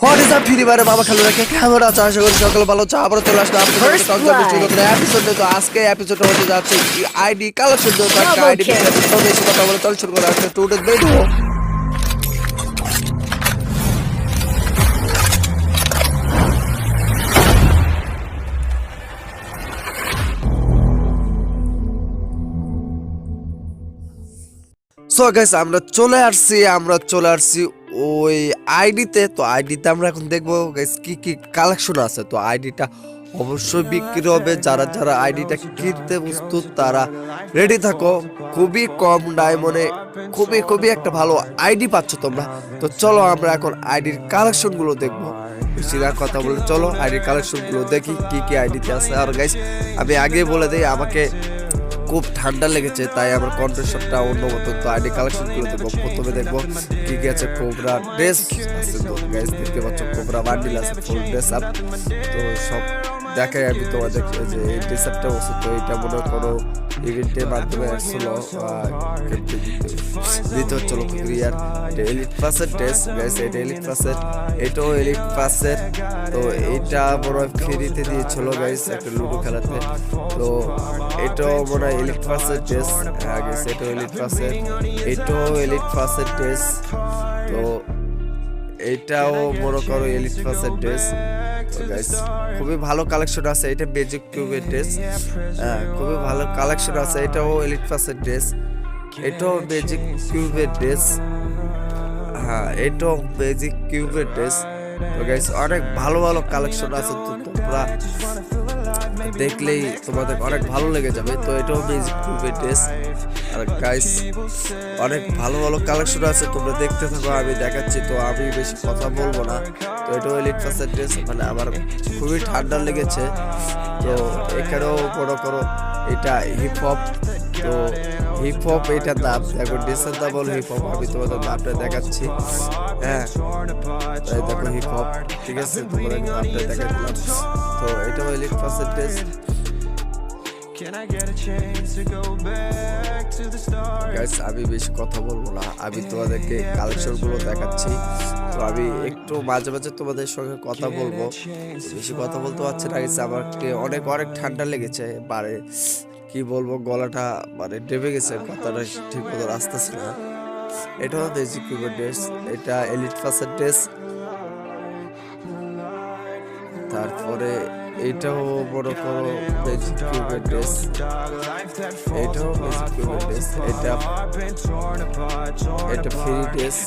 What is up, ফিরি বাইরে বাবা খালু রাখে কেমন আছো? আশা করি সকলে ভালো আছো। আবার চলে আসলাম আপনাদের সাথে এপিসোডে। তো আজকে এপিসোডটা হতে যাচ্ছে আইডি কালেকশন দিয়ে একটা আইডি তো বেশি কথা বলে চল শুরু করে আজকে টুডেস ভিডিও। সো গাইস আমরা চলে আসছি ওই আইডিতে। তো আইডিতে আমরা এখন দেখবো গাইস কি কি কালেকশন আছে। তো আইডিটা অবশ্যই বিক্রি হবে, যারা যারা আইডিটা কিনতে প্রস্তুত তারা রেডি থাকো। খুবই কম ডায়মন্ডে খুবই একটা ভালো আইডি পাচ্ছ তোমরা। তো চলো আমরা এখন আইডির কালেকশন গুলো দেখবো। বেশিরভাগ কথা বলে চলো আইডির কালেকশন গুলো দেখি কি কি আইডিতে আছে। আর গাইস আমি আগে বলে দিই, আমাকে খুব ঠান্ডা লেগেছে তাই আমার কন্টেস্টটা অন্য মতো। তো আইডি কালেকশন গুলো দেখবো। প্রথমে দেখবো কি কি আছে। কোবরা ড্রেস আছে, তো গাইস দেখতে পাচ্ছ কোবরা বান্ডিল আছে, ফুল ড্রেস আপ। তো সব দেখাই আমি তোমাদের যে এই ড্রেস আপটা আছে। তো এটা মনে করো ইভেন্টের মাধ্যমে আসছিল দিতে হচ্ছিল ক্রিয়ার। এটা এলিট পাসের ড্রেস গাইস, এটা এলিট পাসের, এটাও এলিট পাসের। তো এইটা বড় ফ্রিতে দিয়েছিল গাইস একটা লুডো খেলাতে। তো এটাও মনে হয় এলিট পাসের ড্রেস। হ্যাঁ গাইস এটাও এলিট পাসের, এটাও এলিট পাসের ড্রেস। তো এটাও মনে করো এলিট পাসের ড্রেস। তো গাইস খুবই ভালো কালেকশন আছে। এটা বেজিক কিউবের ড্রেস, খুবই ভালো কালেকশন আছে। এটাও এলিট পাসের ড্রেস, এটাও বেজিক কিউবের ড্রেস। হ্যাঁ এটাও বেজিক কিউবের ড্রেস। তো গাইস অনেক ভালো ভালো কালেকশন আছে। তো তোমরা দেখলেই তোমাদের অনেক ভালো লেগে যাবে। তো এটাও বেজিক কিউবের ড্রেস। আর গাইস অনেক ভালো ভালো কালেকশন আছে, তোমরা দেখতে থাকো, আমি দেখাচ্ছি। তো আমি বেশি কথা বলবো না। তো এটাও এলিট পাসের ড্রেস। মানে আমার খুবই ঠান্ডা লেগেছে। তো এখানেও বড় করো এটা হিপ হপ। তো হিপ হপ এটার দাম দেখো, ড্রেসের দাম বলো হিপ হপ। আমি তোমাদের দামটা দেখাচ্ছি। হ্যাঁ তাই দেখো হিপ হপ, ঠিক আছে তোমাদের দামটা দেখা দিলাম। তো এটাও এলিট পাসের ড্রেস। গাইস আমি বেশি কথা বলবো না, আমি তোমাদেরকে কালেকশন গুলো দেখাচ্ছি। তো আমি একটু মাঝে মাঝে তোমাদের সঙ্গে কথা বলবো, বেশি কথা বলতে পারছি না। গাইস আমাকে অনেক ঠান্ডা লেগেছে, মানে কি বলবো গলাটা মানে ডেবে গেছে, কথাটা ঠিক মতো আসতেছে না। এটাও বেজিক কিউবের ড্রেস, এটা এলিট পাসের ড্রেস। তারপরে এটাও বড় করো বেজিক কিউবের ড্রেস, এটাও বেজিক কিউবের ড্রেস। এটা ফ্রি ড্রেস,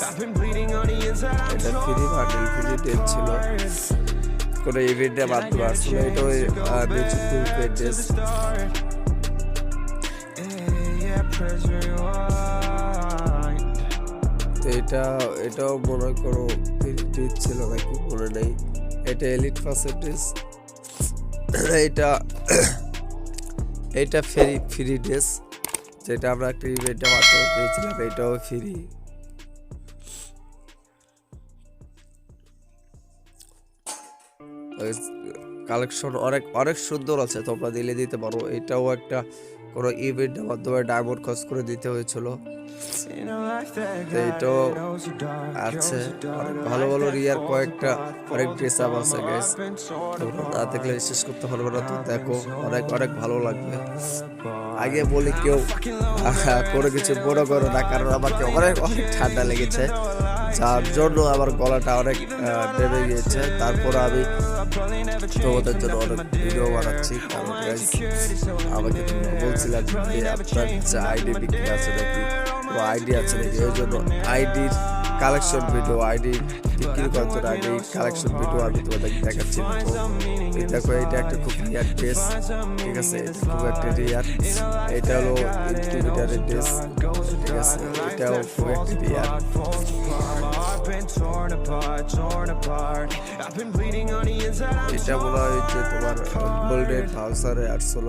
এটা ফ্রি বান্ডেল ফ্রি ড্রেস ছিল, কোনো ইভেন্টে মাধ্যমে আসলে। এটাও বেজিক কিউবের ড্রেস। তো এটাও মনে করো ফ্রি ড্রেস ছিল নাকি মনে নেই। এটা এলিট পাসের ড্রেস। এটা ফ্রি ড্রেস, যেটা আমরা একটা ইভেন্টে মাধ্যমে পেয়েছিলাম। এটাও ফ্রি। কালেকশন অনেক সুন্দর আছে, তোমরা দিলে দিতে পারো। এটাও একটা কোনো ইভেন্টের মাধ্যমে ডায়মন্ড খরচ করে দিতে হয়েছিল। এইটাও আছে অনেক ভালো ভালো রিয়ার কয়েকটা অনেক ড্রেস আপ আছে গাইস। তোমরা না দেখলে শেষ করতে পারবে না। তো দেখো অনেক ভালো লাগবে। আগে বলি কেউ কোনো কিছু বড় করো না, কারণ আমাকে অনেক ঠান্ডা লেগেছে, যার জন্য আমার গলাটা অনেক ডেবে গিয়েছে। তারপর আমি তোমাদের জন্য অনেক ভিডিও বানাচ্ছি, কারণ গাইস আমাকে তোমরা বলছিলাম যে আপনার যে আইডি বিক্রি আছে নাকি, আইডি আছে নাকি, ওই জন্য আইডির কালেকশন ভিডিও, আইডি বিক্রি করার জন্য আইডি কালেকশন ভিডিও আমি তোমাদের দেখাচ্ছি। দেখো এটা একটা খুব রিয়ার ড্রেস, ঠিক আছে, খুব একটা রিয়ার। এটা হলো ইনকিউবেটরের ড্রেস, ঠিক আছে, এটাও খুব একটা রিয়ার। এটা বলা হয়েছে তোমার গোল্ডেন ভাউচারে আসছিল।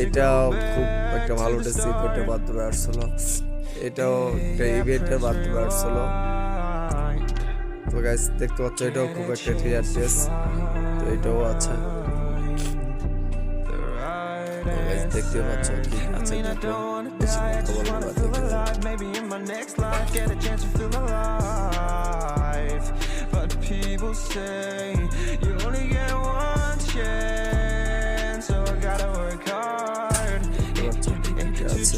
এটাও খুব একটা ভালো ড্রেস, ইভেন্টের মাধ্যমে আসছিল। এটাও একটা ইভেন্টের মাধ্যমে আসছিল। তো গাইস দেখতে পাচ্ছ এটাও খুব একটা রিয়ার ড্রেস। তো এটাও আছে, দেখতে পাচ্ছ কি আছে। বেশি কথা বলবো না, but people say you only get one chance, so I gotta work hard to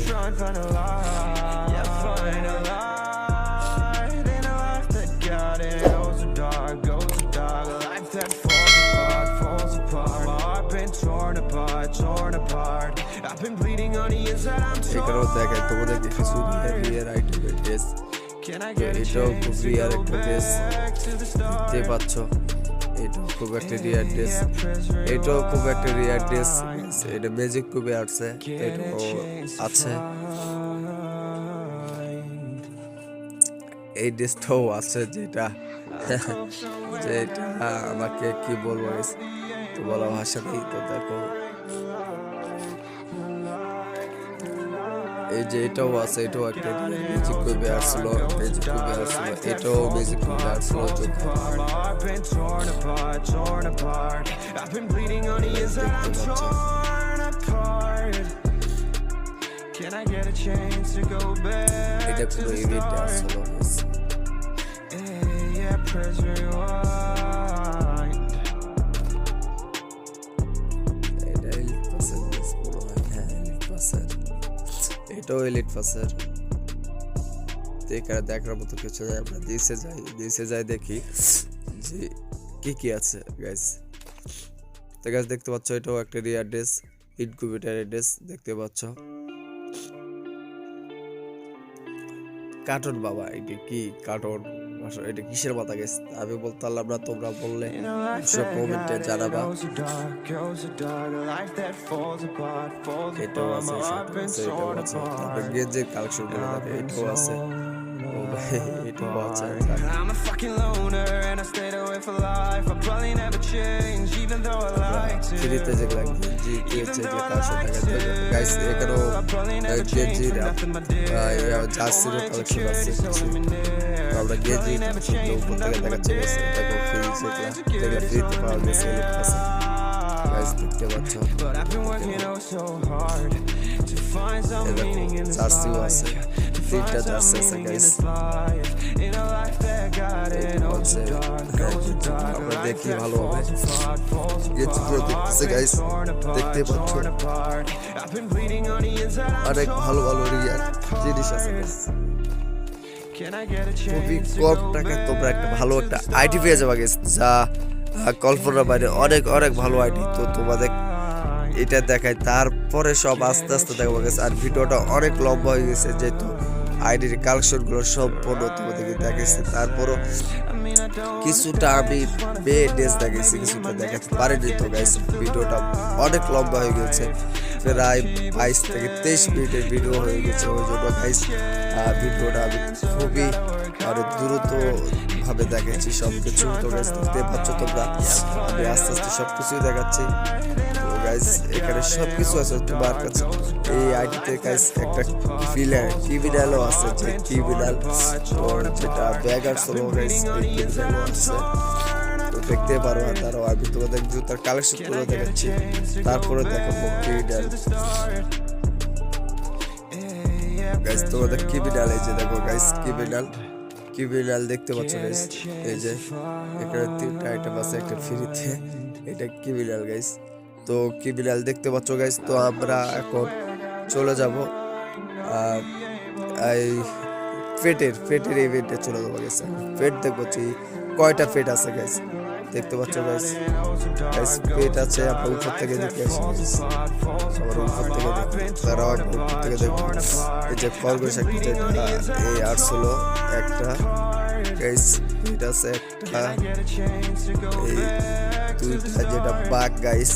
try and find a light. Yeah, find a light in a life that got it. Goes so dark, a life that falls apart. My heart been torn apart. I've been bleeding on the inside. I'm এখানেও দেখায় তোমাদেরকে কিছু রিয়ার আইটেমের dress, তো এটাও খুব রিয়ার একটা dress দেখতে পাচ্ছ। এটাও খুব একটা রিয়ার ড্রেস, এটাও খুব একটা রিয়ার ড্রেস। এটা ম্যাজিক খুবই আসছে, এটাও আছে। এই ড্রেসটাও আছে যেটা যেটা আমাকে কি বলবো তো বলা ভাষা নেই। তো দেখো এই যে এটাও আছে, এটাও একটা ম্যাজিক খুবই আসছিল, এটাও ম্যাজিক খুবই আসছিল। এটা পুরো ইভেন্ট আসছিল। এটাও এলিট পাসের। এখানে দেখার মতো কিছু যায়, আমরা দিশে যাই দেখি যে কি আছে গাইস। তো গাইস দেখতে পাচ্ছ এটাও একটা রিয়ার ড্রেস, ইনকিউবেটর ড্রেস দেখতে পাচ্ছ। কার্টুন বাবা, এটা কি কার্টুন, এটা কিসের মাথা গেছে আমি বলতে পারলাম না, তোমরা বললে সব কমেন্টে জানাবা। এটাও আছে, এটাও আছে, তারপরে গেঞ্জের কালেকশন গুলো দেখো, এটাও আছে, এটাও আছে। ফ্রিতে যেগুলো গেঞ্জি পেয়েছে, যে কালেকশন থাকে গাইস, এখানেও গেঞ্জির জার্সির কালেকশন আছে কিছু। আমরা গেঞ্জি উপর থেকে দেখাচ্ছে গেছে, দেখো ফ্রি যেগুলো ফ্রিতে পাওয়া গেছে এলিট পাসে গাইস দেখতে পাচ্ছ। জার্সিও আছে, তিনটা জার্সি আছে গাইস। আমরা দেখি ভালোভাবে দেখতেছে গাইস, দেখতে পাচ্ছ অনেক ভালো রিয়ার জিনিস আছে গাইস। খুবই কম টাকায় তোমরা একটা ভালো একটা আইডি পেয়ে যাবে গাইস, যা কল্পনার বাইরে অনেক ভালো আইডি। তো তোমাদের এটা দেখায়, তারপরে সব আস্তে আস্তে দেখাবো গেছে। আর ভিডিওটা অনেক লম্বা হয়ে গেছে, যেহেতু আইডির কালেকশনগুলো সম্পূর্ণ তোমাদেরকে দেখাইছে। তারপরও কিছুটা আমি ড্রেস দেখাইছি, কিছুটা দেখাতে পারিনি। তো গাইস ভিডিওটা অনেক লম্বা হয়ে গেছে, প্রায় 22 থেকে 23 মিনিটের ভিডিও হয়ে গেছে। ওই জন্য গাইস ভিডিওটা আমি খুবই দ্রুত ভাবে দেখাচ্ছি সবকিছু। তো গাইস দেখতে পাচ্ছ তোমরা, আমি আস্তে আস্তে সবকিছুই দেখাচ্ছি। তো গাইস এখানে সবকিছু আছে তোমার কাছে। এই আইডিতে গাইস একটা ক্রিমিনালও আছে, যে ক্রিমিনাল যেটা ব্যাগার ছিল গাইস, এই ক্রিমিনালও আছে। তো দেখতে পারো, তারাও আমি তোমাদের জুতার কালেকশন করে দেখাচ্ছি, তারপরে দেখাবো ক্রিমিনাল গাইস। তোমাদের ক্রিমিনাল এই যে দেখো গাইস, ক্রিমিনাল দেখতে পাচ্ছ গাইস। এই যে এখানে 3টা আইটেম আছে একটা ফ্রিতে, এটা ক্রিমিনাল গাইস। তো ক্রিমিনাল দেখতে পাচ্ছ গাইস। তো আমরা এখন চলে যাব এই ফেটের ইভেন্টে চলে যাবো গাইস। ফেট দেখবো কয়টা ফেট আছে গাইস, দেখতে পাচ্ছ গাইস। ফেট আছে, আমরা উপর থেকে দেখে আসি, সবার উপর থেকে দেখবো। এই যে খরগোশ একটা, এই আর্টস হলো একটা গাইস, ফেট আছে একটা, এই 2টা যেটা বাঘ গাইস,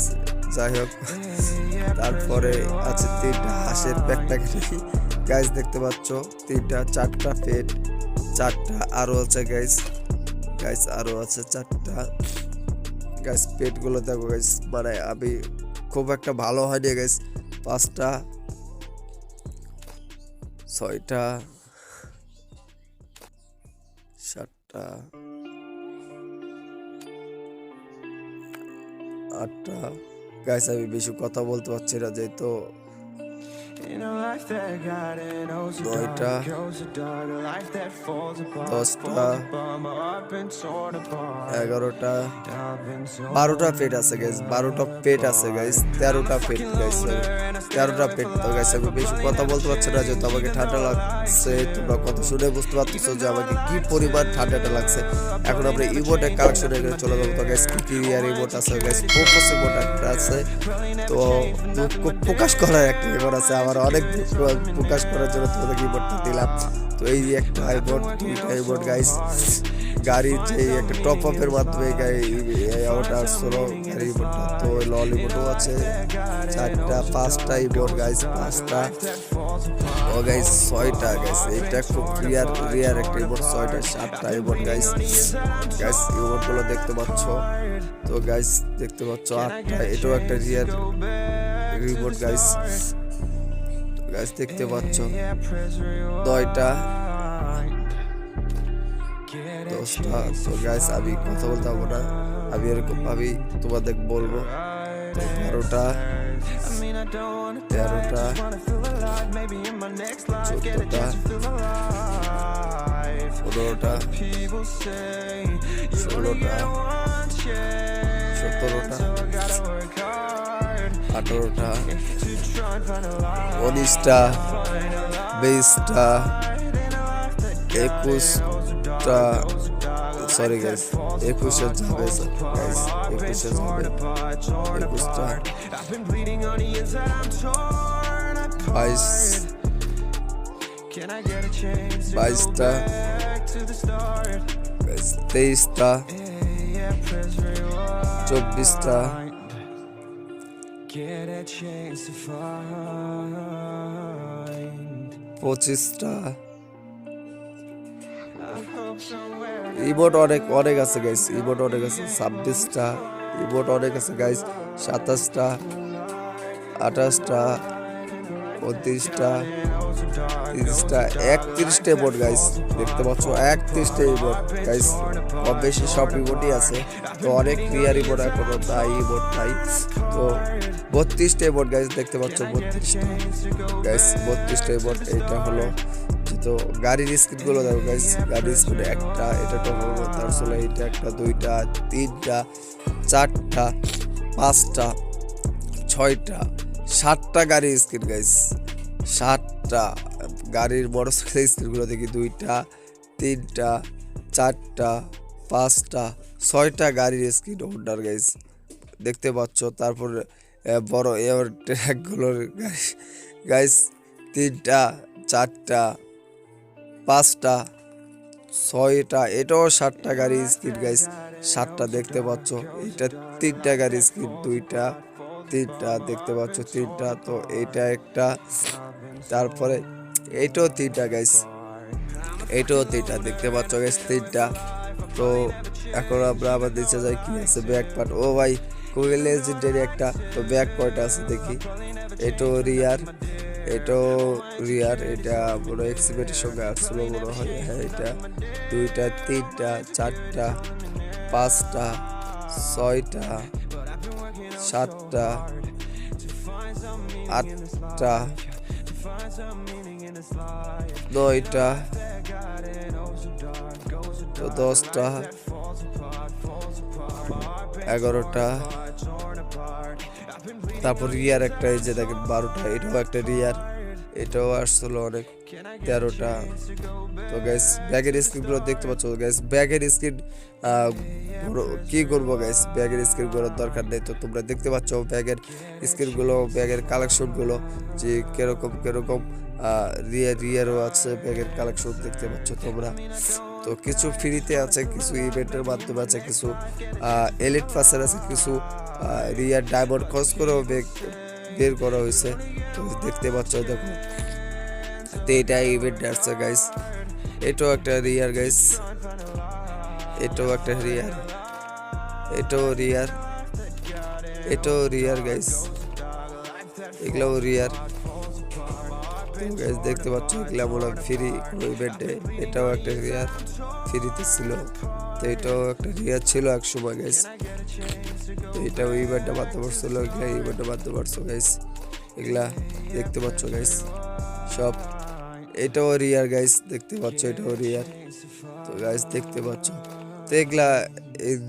যাই হোক। তারপরে আছে 3টা হাঁসের প্যাকটাকি গাইস, দেখতে পাচ্ছ 4টা ফেট, 4টা আরো আছে গাইস, আরো আছে 4টা গাইস। পেটগুলো দেখো গাইস, মানে আমি খুব একটা ভালো হয়নি গাইস। 5টা 6টা 7টা 8টা গাইস। আমি বেশি কথা বলতে পারছি না, যেহেতু In a life that got it, oh so নয়টা, dark, oh so dark, a life that falls apart, দশটা, I've been torn apart, 11টা, I've been torn 12টা পেট আছে গাইস, 12টা পেট আছে গাইস, 13টা পেট গাইস, 13টা পেট। তো গাইস আমি বেশি কথা বলতে পারছি না, যেহেতু আমাকে ঠান্ডা লাগছে, তোমরা কথা শুনে বুঝতে পারতেছো যে আমাকে কি পরিমাণ ঠান্ডাটা লাগছে। এখন আমরা ইমোটের কালেকশনে চলে যাবো। তো গাইস কি আর ইমোট আছে গাইস, ফোকাস ইমোট একটা আছে, তো দুঃখ প্রকাশ করার একটা ইমোট আছে, আমার অনেক দুঃখ প্রকাশ করার জন্য তোমাদের ইমোটটা দিলাম। তো এই একটা ইমোট, দুইটা ইমোট গাইস, গাড়ির যে একটা টপ আপের মাধ্যমে ওটা আসছিল গাড়ি ইমোটটা। তো লল ইমোটও আছে 4টা, 5টা ইমোট গাইস, 5টা ও গাইস, 6টা গাইস, এইটা খুব রিয়ার একটা ইমোট, 6টা, 7টা ইমোট গাইস। গাইস ইমোট গুলো দেখতে পাচ্ছ, তো গাইস দেখতে পাচ্ছ 8টা, এটাও একটা রিয়ার ইমোট গাইস। গাইস দেখতে পাচ্ছ 9টা, 10টা। তো গাইস আমি কথা বলতে পারবো না, আমি এরকম ভাবি তোমাদের বলবো। তো 12টা, 13টা, 14টা, 15টা, 16টা, 17টা, 18টা, 19টা, 20টা, 21টা, সরি গাইস 21 যাবে গাইস, 21 যাবে, 21টা, 22, 22টা গাইস, 23টা, 24টা, 25টা। ইমোট অনেক আছে গাইস, ইমোট অনেক আছে, 26টা ইমোট অনেক আছে গাইস, 27টা, 28টা, 29টা, 30টা, 31টা ইমোট গাইস, দেখতে পাচ্ছ 31টা ইমোট গাইস, কম বেশি সব ইমোটই আছে। তো অনেক রিয়ার ইমোট এখনো তাই ইমোট নাই। তো 32টা ইমোট গাইস, দেখতে পাচ্ছ 32টা গাইস, 32টা ইমোট। এইটা হলো তো গাড়ির স্কিন গুলো দেখো গাইস, গাড়ির স্কিন একটা, এটা তো তারপরে এইটা একটা, 2টা, 3টা, 4টা, 5টা, 6টা, 7টা গাড়ির স্কিন গাইস, 7টা গাড়ির মোটরসাইকেল স্কিন গুলো দেখি, 2টা, 3টা, 4টা, 5টা, 6টা গাড়ির স্কিন হোল্ডার গাইস, দেখতে পাচ্ছ। তারপর বড় এয়ার ট্র্যাক গুলোর গাইস, 3টা, 4টা, 5টা, 6টা, এটাও 7টা গাড়ি স্কিন গাইস, 7টা দেখতে পাচ্ছ। এটা 3টা গাড়ি স্কিন, 2টা, 3টা দেখতে পাচ্ছ, 3টা। তো এইটা একটা, তারপরে এইটাও 3টা গাইস, এইটাও 3টা দেখতে পাচ্ছ গাইস, 3টা। তো এখন আমরা আবার নিচে যাই, কি আছে ব্যাক পার্ট। ও ভাই খুবই লেজেন্ডারি একটা। তো ব্যাক কয়টা আছে দেখি, এটাও রিয়ার, এটাও রিয়ার, এটা বড় এক্সিবিটের সঙ্গে আসছিল মনে হয়। হ্যাঁ এটা 2টা, 3টা, 4টা, 5টা, 6টা, 7টা, 8টা, 9টা, তো 10টা, 11টা, তারপর রিয়ার একটা, এই যে দেখেন 12টা, এটাও একটা রিয়ার, এটাও আসছিল অনেক, 13টা। তো গাইস ব্যাগের স্ক্রিন গুলো দেখতে পাচ্ছ গাইস, ব্যাগের স্ক্রিন কি করবো গাইস, ব্যাগের স্ক্রিন গুলোর দরকার নেই। তো তোমরা দেখতে পাচ্ছ ব্যাগের স্ক্রিন গুলো, ব্যাগের কালেকশন গুলো যে কিরকম রিয়ারও আছে, ব্যাগের কালেকশন দেখতে পাচ্ছ তোমরা। তো কিছু ফ্রিতে আছে, কিছু ইভেন্টের মাধ্যমে আছে, কিছু এলিট পাসের আছে, কিছু রিয়ার ডায়মন্ড খরচ করেও বের করা হয়েছে। তো দেখতে পাচ্ছ দেখো, তো এটা ইভেন্ট আসছে গাইস, এটাও একটা রিয়ার গাইস, এটাও একটা রিয়ার, এটাও রিয়ার, এটাও রিয়ার গাইস, এগুলাও রিয়ার গাইস, দেখতে পাচ্ছ এগুলা বলা ফ্রি ইভেন্টে। এটাও একটা রিয়ার, ফ্রিতে ছিল। তো এটাও একটা রিয়ার ছিল এক সময় গাইস। তো এটাও ইভেন্টে বাঁধতে পারছিল, এগুলা ইভেন্টে বাঁধতে পারছো গাইস। এগুলা দেখতে পাচ্ছ গাইস সব। এটাও রিয়ার গাইস, দেখতে পাচ্ছ এটাও রিয়ার। তো গাইস দেখতে পাচ্ছ, তো এগুলা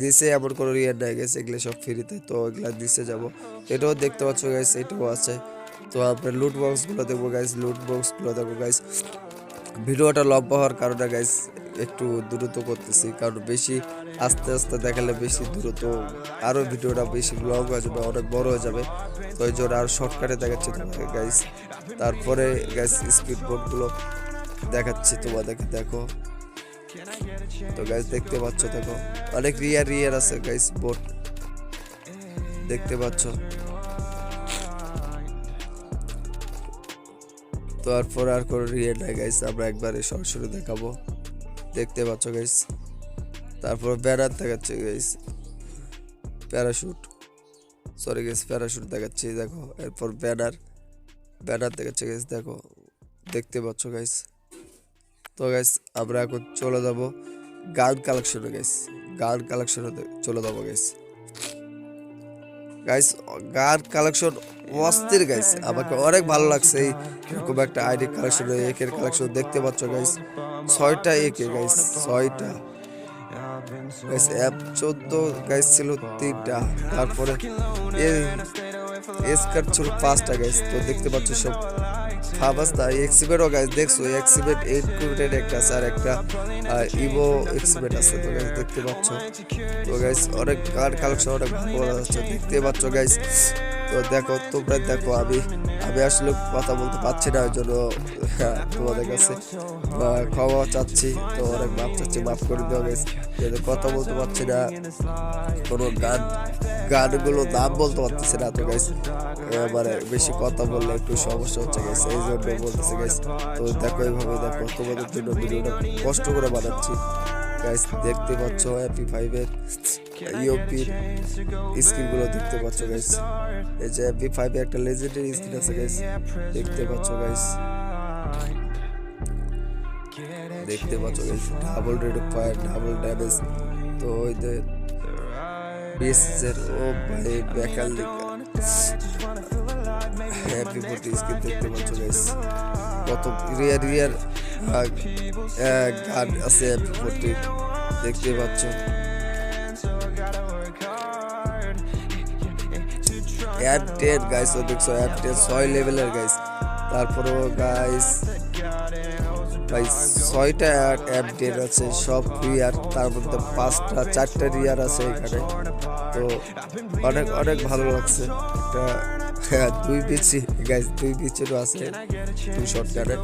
দিছে এমন কোনো রিয়ার নাই গাইস, এগুলা সব ফ্রিতে। তো এগুলা দিছে যাব, এটাও দেখতে পাচ্ছ গাইস, এটাও আছে। তো আমরা লুট বক্সগুলো দেখবো গাইস, লুট বক্সগুলো দেখবো গাইস। ভিডিওটা লম্বা হওয়ার কারণে গাইস একটু দ্রুত করতেছি, কারণ বেশি আস্তে আস্তে দেখালে বেশি দ্রুত আরও ভিডিওটা বেশি লং হয়ে যাবে, অনেক বড় হয়ে যাবে। তো এই জন্য আর শর্টকাটে দেখাচ্ছি তোমাকে গাইস। তারপরে গাইস স্পিড বোটগুলো দেখাচ্ছি তোমাদেরকে, দেখো। তো গাইস দেখতে পাচ্ছ, দেখো অনেক রিয়ার আছে গাইস বোট, দেখতে পাচ্ছ। তারপর আর কোনো রিয়ার নাই গাইস, আমরা একবারে সরাসরি দেখাবো, দেখতে পাচ্ছ গাইস। তারপর ব্যানার দেখাচ্ছে guys, parachute, sorry guys parachute দেখাচ্ছি, দেখো। এরপর ব্যানার দেখাচ্ছে গাইস, দেখো, দেখতে পাচ্ছ গাইস। তো গাইস আমরা এখন চলে যাব গান কালেকশনে গাইস, গান কালেকশনে চলে যাবো গাইস। গাইস গান কালেকশন অস্থির গাইস, আমাকে অনেক ভালো লাগছে এরকম একটা আইডি কালেকশন, একের কালেকশন দেখতে পাচ্ছ গাইস। 6টা একে গাইস, 6টা গাইস। F14 গাইস ছিল 3টা, তারপরে এসকার ছিল 5টা গাইস। তো দেখতে পাচ্ছ সব ফাবাস্তা এক্সিবেটও গাইস, দেখছো এক্সিবেট 8 কুইটের একটা আছে, আর একটা ইভো এক্সিবেট আছে। তো গাইস দেখতে পাচ্ছ, তো গাইস অনেক কার্ড কালেকশন অনেক ভালো যাচ্ছে, দেখতে পাচ্ছ গাইস। তো দেখো, তোমরা দেখো, আমি আসলে কথা বলতে পারছি না, ওই জন্য তোমাদের কাছে ক্ষমা চাচ্ছি। তো অনেক মাপ চাচ্ছি, মাফ করে দেওয়া গাইস, কথা বলতে পারছি না, কোনো গানগুলো নাম বলতে পারতেছি না। তো গাইস মানে বেশি কথা বললে একটু সমস্যা হচ্ছে গাইস, এই জন্য বলতেছি গাইস। তো দেখো এইভাবে দেখো, তোমাদের জন্য ভিডিওটা কষ্ট করে বানাচ্ছি গাইস। দেখতে পাচ্ছ MP5 এর ইওপির স্ক্রিনগুলো দেখতে পাচ্ছ গাইস। এই যে MP5 এর একটা লেজেন্ডারি স্ক্রিন আছে গাইস, দেখতে পাচ্ছ গাইস, দেখতে পাচ্ছ guys. Double red fire, double damage. তো ওই যে বিএসএর ও ভাই বেকার লিখা MP40 স্ক্রিন দেখতে পাচ্ছ গাইস। কত রিয়ার গান আছে MP40, দেখতে পাচ্ছ। M10 গাইস, ও দেখছো M10 6 লেভেলের গাইস। তারপরেও গাইস ভাই 6টা M10 আছে, সব রিয়ার, তার মধ্যে 4টা রিয়ার আছে এখানে। তো অনেক ভালো লাগছে। একটা 2 বিচি গাইস, 2 বিচিরও আছে, 2 শটগানের,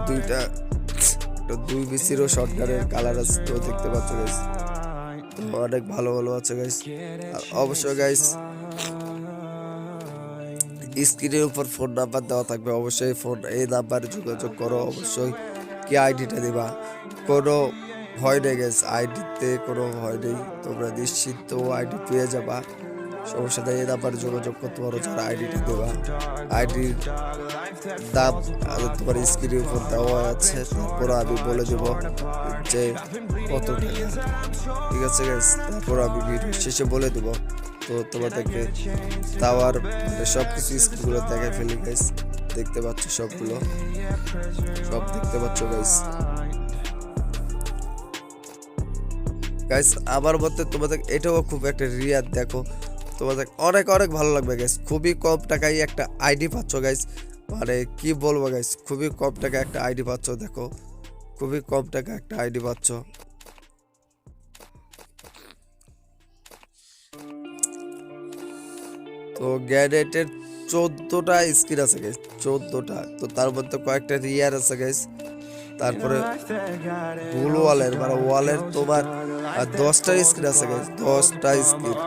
2টা 2 বিচিরও শটগানের কালার আছে। তো দেখতে পাচ্ছ গাইস, অনেক ভালো আছে গাইস। অবশ্যই গাইস স্ক্রিনের উপর ফোন নাম্বার দেওয়া থাকবে, অবশ্যই এই নাম্বারে যোগাযোগ করো। অবশ্যই কি আইডিটা দিবা, কোনো ভয় নেই গাইস, আইডিতে কোনো ভয় নেই, তোমরা নিশ্চিন্ত আইডি পেয়ে যাবা, সমস্যা নেই। এই নাম্বারে যোগাযোগ করতে পারো যারা আইডিটা দেবা। আইডির দাম তোমার স্ক্রিনের উপর দেওয়া আছে, তারপর আমি বলে দেব যে কত টাকা, ঠিক আছে গাইস। তারপর আমি ভিডিও শেষে বলে দেব। তো তোমাদেরকে টাওয়ার সব কিছু স্ক্রিনগুলো দেখে ফেলি গাইস, দেখতে পাচ্ছ সবগুলো, সব দেখতে পাচ্ছ গাইস। গাইস আমার মতে তোমাদের এটাও খুব একটা রিয়ার, দেখো তোমাদের অনেক ভালো লাগবে গাইস। খুবই কম টাকায় একটা আইডি পাচ্ছ গাইস, মানে কি বলবো গাইস, খুবই কম টাকায় একটা আইডি পাচ্ছ, দেখো খুবই কম টাকা একটা আইডি পাচ্ছ। তো গ্যারেটের 14টা স্কিন আছে গাইস, 14টা। তো তার মধ্যে কয়েকটা রিয়ার আছে গাইস। তারপরে ফুল ওয়ালের মানে ওয়ালের তোমার 10টা স্ক্রিন আছে গাইস, 10টা স্ক্রিন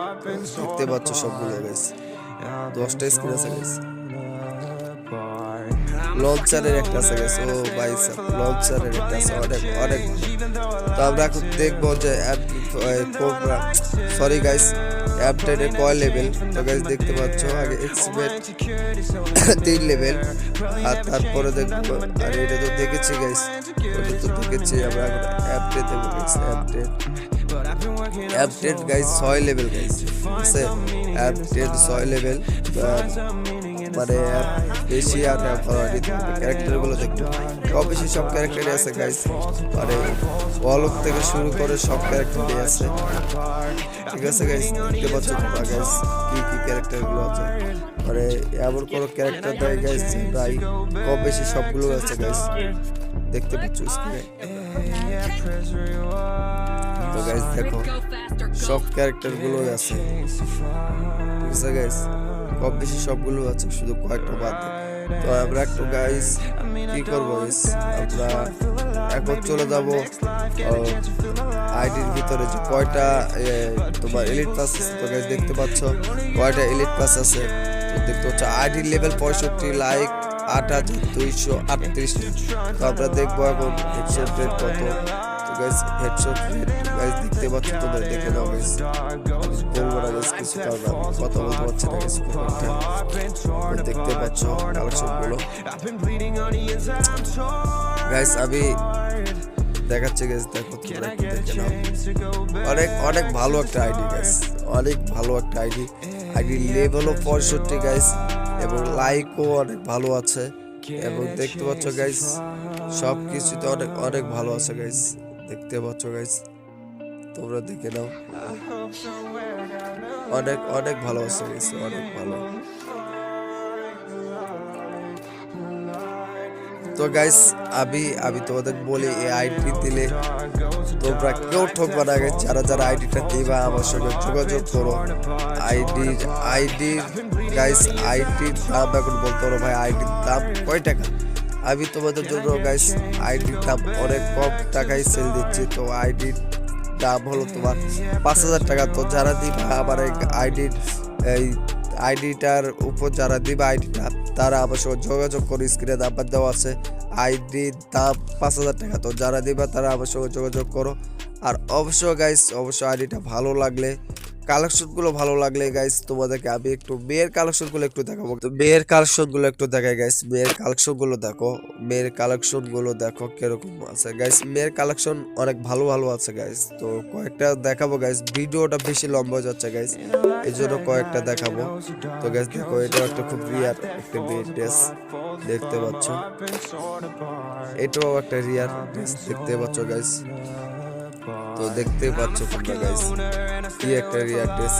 দেখতে পাচ্ছ সবগুলো গাইস, 10টা স্ক্রিন আছে গাইস। লঞ্চারের একটা আছে গাইস, ও ভাই লঞ্চারের একটা আছে, অনেক। তো আমরা এখন দেখবো যে সরি গাইস M10 এর কয় লেভেল। তো গাইস দেখতে পাচ্ছ আগে এক্সপেট 3 লেভেল, আর তারপরে দেখবো, আর এটা তো দেখেছি গাইস, ওটা তো দেখেছি। আমরা এখন M10 দেখবো guys, M10 guys 6 level guys, আছে M10 6 লেভেল। মানে বেশি আর ভালো হয়নি। ক্যারেক্টারগুলো দেখো কম বেশি সব ক্যারেক্টারই আছে গাইস, মানে অলক থেকে শুরু করে সব ক্যারেক্টারই আছে, ঠিক আছে গাইস। দেখতে পাচ্ছ তোমরা গাইস কি কি ক্যারেক্টারগুলো আছে, মানে এমন কোনো ক্যারেক্টার দেয় গাইস প্রায় কম বেশি সবগুলো আছে গাইস, দেখতে পাচ্ছ স্ক্রিনে। তো গাইস দেখো সব ক্যারেক্টারগুলো আছে, ঠিক আছে গাইস, কম বেশি সবগুলো আছে, শুধু কয়েকটা বাদ। তো আমরা একটু গাইস কি করবো গাইস, আমরা এখন চলে যাব আইডির ভিতরে যে কয়টা তোমার এলিট পাস আছে। তো গাইস দেখতে পাচ্ছ কয়টা এলিট পাস আছে, তো দেখতে পাচ্ছ আইডির লেভেল 65, লাইক 8238। তো আমরা দেখবো এখন হেডশট রেট কত। তো গাইস হেডশট রেট গাইস দেখতে পাচ্ছ, তোমরা দেখে নাও গাইস, বলবো না গাইস কিছু, কারণ আমি কথা বলতে পারছি না গাইস খুব একটা। দেখতে পাচ্ছ কালেকশন গুলো গাইস, আমি দেখাচ্ছি গাইস, দেখো তোমরা একটু দেখে নাও। অনেক অনেক ভালো একটা আইডি গাইস, অনেক ভালো একটা আইডি। আইডি লেভেলও 65 গাইস, এবং লাইকও অনেক ভালো আছে, এবং দেখতে পাচ্ছ গাইস সব কিছুতে অনেক অনেক ভালো আছে গাইস, দেখতে পাচ্ছ গাইস, তোমরা দেখে নাও। অনেক অনেক ভালো আছে গাইস, অনেক ভালো। তো গাইস আমি তোমাদের বলি এই আইডি দিলে তোমরা কেউ ঠকবা না গাইস, যারা যারা আইডিটা দিবা আমার সঙ্গে যোগাযোগ করো। আইডির গাইস আইডির দাম এখন বলতে পারো ভাই আইডির দাম কয় টাকা, আমি তোমাদের জন্য গাইস আইডির দাম অনেক কম টাকায় সেল দিচ্ছি। তো আইডির দাম হলো তোমার 5000 টাকা। তো যারা দিবা আমার এই আইডিটার উপর যারা দিবা আইডিটা, তারা আমার সঙ্গে যোগাযোগ করে, স্ক্রিনে নাম্বার দেওয়া আছে, আইডির দাম 5000 টাকা। তো যারা দিবা তারা আমার সঙ্গে যোগাযোগ করো। আর অবশ্যই গাইস অবশ্যই আইডিটা ভালো লাগলে, কালেকশনগুলো ভালো লাগলে গাইস তোমাদেরকে আমি একটু মেয়ের কালেকশনগুলো একটু দেখাবো। তো মেয়ের কালেকশনগুলো একটু দেখাই গাইস, মেয়ের কালেকশনগুলো দেখো, মেয়ের কালেকশনগুলো দেখো কিরকম আছে গাইস। মেয়ের কালেকশন অনেক ভালো ভালো আছে গাইস, তো কয়েকটা দেখাবো গাইস, ভিডিওটা বেশি লম্বা হয়ে যাচ্ছে গাইস, এই জন্য কয়েকটা দেখাবো। তো গাইস দেখো এটাও একটা খুব রিয়ার একটা মেয়ের ড্রেস, দেখতে পাচ্ছ, এটাও একটা রিয়ার ড্রেস, দেখতে পাচ্ছ গাইস। তো দেখতে পাচ্ছ তোমরা গাইস কি একটা রিয়ার ড্রেস,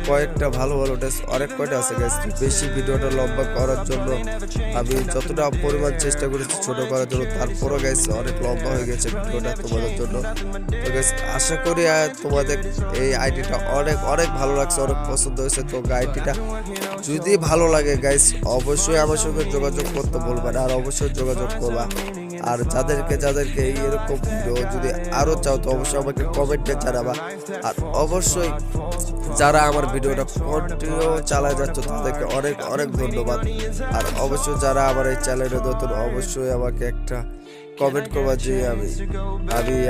কয়েকটা ভালো ভালো ড্রেস অনেক কয়টা আছে গাইস। বেশি ভিডিওটা লম্বা করার জন্য আমি যতটা পরিমাণ চেষ্টা করেছি ছোট করার জন্য, তারপরও গাইস অনেক লম্বা হয়ে গেছে ভিডিওটা তোমাদের জন্য। তো গাইস আশা করি তোমাদের এই আইডিটা অনেক অনেক ভালো লাগছে, অনেক পছন্দ হয়েছে। তো আইডিটা যদি ভালো লাগে গাইস অবশ্যই আমার সঙ্গে যোগাযোগ করতে বলবেন, আর অবশ্যই যোগাযোগ করবা। আর যাদেরকে এরকম ভিডিও যদি আরো চাও তো অবশ্যই আমাকে কমেন্টে জানাবা। আর অবশ্যই যারা আমার ভিডিওটা কন্টিনিউ চালায় যাচ্ছ তাদেরকে অনেক অনেক ধন্যবাদ। আর অবশ্যই যারা আমার এই চ্যানেলে নতুন অবশ্যই আমাকে একটা কমেন্ট করবা যে আমি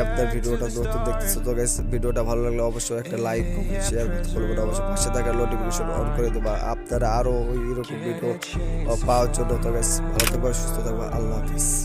আপনার ভিডিওটা নতুন দেখতেছি। তো গাইস ভিডিওটা ভালো লাগলে অবশ্যই একটা লাইক কমেন্ট শেয়ার করবেন, অবশ্যই পাশে থাকা নোটিফিকেশন অন করে দেবা আপনারা আরো এরকম ভিডিও পাওয়ার জন্য। তো গাইস ভালো থাকবা, সুস্থ থাকবা, আল্লাহ হাফেজ।